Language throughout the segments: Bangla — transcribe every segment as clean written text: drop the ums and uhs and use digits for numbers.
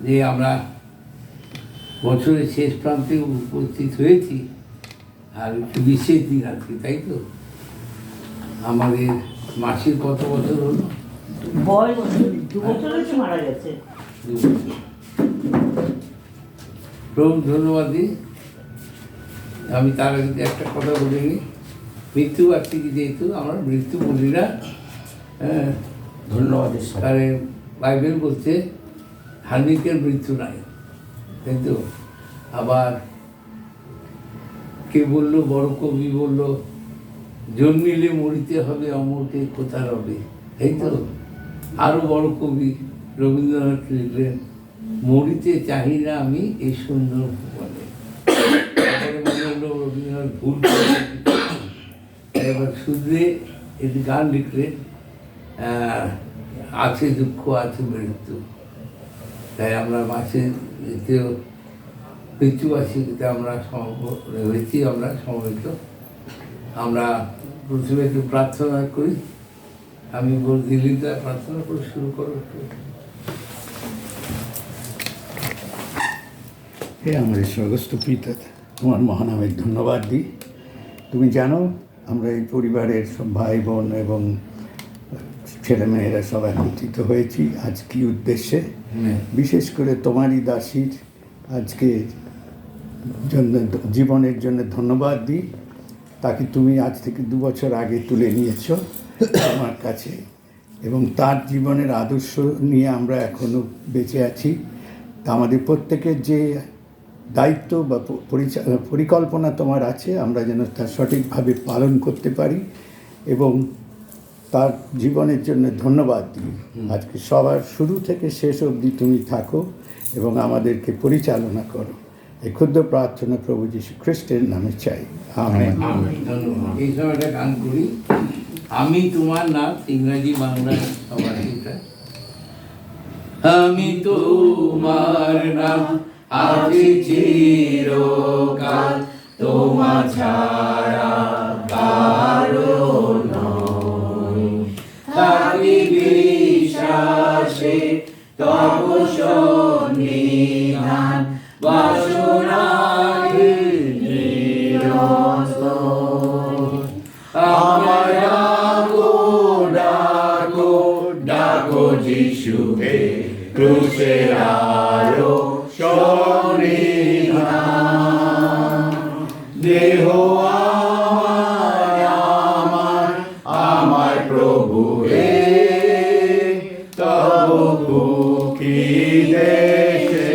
যে আমরা বছরের শেষ প্রান্তে উপস্থিত হয়েছি, আর একটু বিশেষ দিন আজকে, তাই তো? আমাদের মাসির কত বছর হলো? বয়স 2 বছর হয়েছে, মারা গেছে। প্রভু ধন্যবাদ দিই। আমি তার আগে একটা কথা বলে নিই, মৃত্যুবার্ষিকী যেহেতু আমরা মৃত্যু বলি না, ধন্যবাদের সাথে তারে বাইবেল বলছে ধার্মিকের মৃত্যু নাই, তাই তো? আবার কে বললো, বড় কবি বললো, জন্মিলে মরিতে হবে অমরকে কোথা রবে, এই তো? আরও বড় কবি রবীন্দ্রনাথ লিখলেন, মরিতে চাহি না আমি এই সুন্দর ভুবনে। মনে হলো রবীন্দ্রনাথ ভুল করে, এবার শুধরে একটি গান লিখলেন, আছে দুঃখ আছে মৃত্যু। তাই আমরা মাসে এতেও মৃত্যুবার্ষিকীতে আমরা হয়েছি, আমরা সমবেত। আমরা প্রথমে একটু প্রার্থনা করি। আমি দিল্লিতে প্রার্থনা করে শুরু করো। হে আমাদের স্বর্গস্থ পিতা, তোমার মহানামের ধন্যবাদ দিই। তুমি জানো আমরা এই পরিবারের সব ভাই বোন এবং ছেলেমেয়েরা সব একত্রিত হয়েছি আজ কী উদ্দেশ্যে। বিশেষ করে তোমারই দাসীর আজকে জন্য জীবনের জন্য ধন্যবাদ দিই। তাকে তুমি আজ থেকে 2 বছর আগে তুলে নিয়েছ আমার কাছে, এবং তার জীবনের আদর্শ নিয়ে আমরা এখনও বেঁচে আছি। তা আমাদের প্রত্যেকের যে দায়িত্ব বা পরিকল্পনা তোমার আছে, আমরা যেন তা সঠিকভাবে পালন করতে পারি, এবং তার জীবনের জন্য ধন্যবাদ দিই। আজকে সবার শুরু থেকে শেষ অবধি তুমি থাকো এবং আমাদেরকে পরিচালনা করো। এই ক্ষুদ্র প্রার্থনা প্রভু যীশু খ্রিস্টের নামে চাই, আমেন। ধন্যবাদ। এই সময় একটা গান করি, আমি তোমার নাম, ইংরাজি বাংলা সবার এটা। আমি তোমার নাম আছি চিরকাল, তোমার ছাড়া কারো নয়, থাকি বিশ্বাসে তব সন্নিধান, বাসনায় নিরন্তর। আমার ডাকো ডাকো ডাকো যিশু হে, ক্রুশের আলো সন্নিধান। দেহ আমার আমার প্রভু হে, তব কুকি দেশে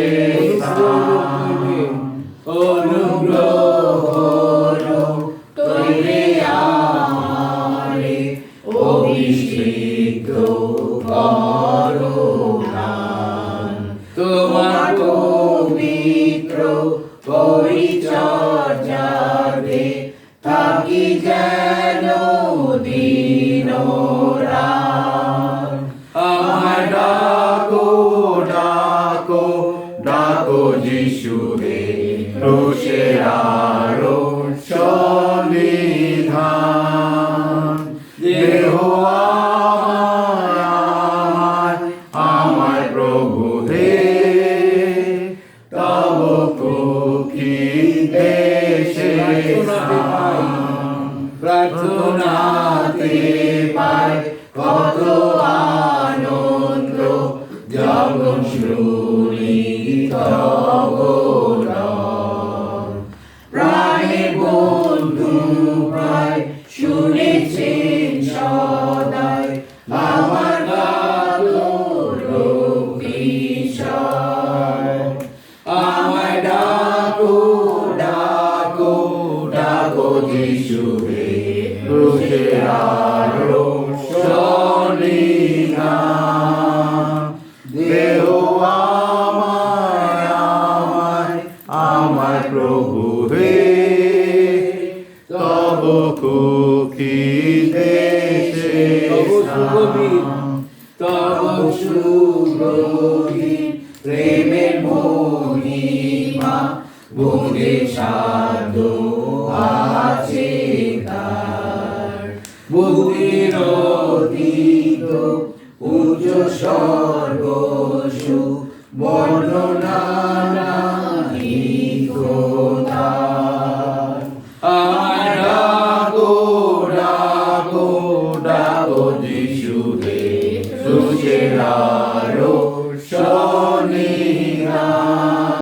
অনুগ্রহ তৈরি আমারে, অভিষিক্ত করো প্রাণ। তোমার পবিত্র পরিচর্যাতে থাকি যেন দিন রাত। আমার ডাকো ডাকো ডাকো যিশু হে, ক্রুশের আলো সন্নিধান। দেহ আমার আমার প্রভু হে, তব কুকি দেশে প্রার্থনাতে পাই কত আনন্দ, যখন শুনি তব নাম। প্রাণের বন্ধু প্রায় শুনেছেন সদাই, আমার বিষয়। আমার ডাকো ডাকো ডাকো যিশু হে, ক্রুশের আলো সন্নিধান। দেহ আমার আমার প্রভু হে, তব কুকি দেশে তব সুগভীর প্রেমের মহিমা, বুঝে সাধ্য আছে তার। বুদ্ধির অতীত উচ্চ স্বর্গ সুখ বর্ণনা নাহি কোথায়। আমায় ডাকো ডাকো ডাকো যিশু হে, ক্রুশের আরো শনি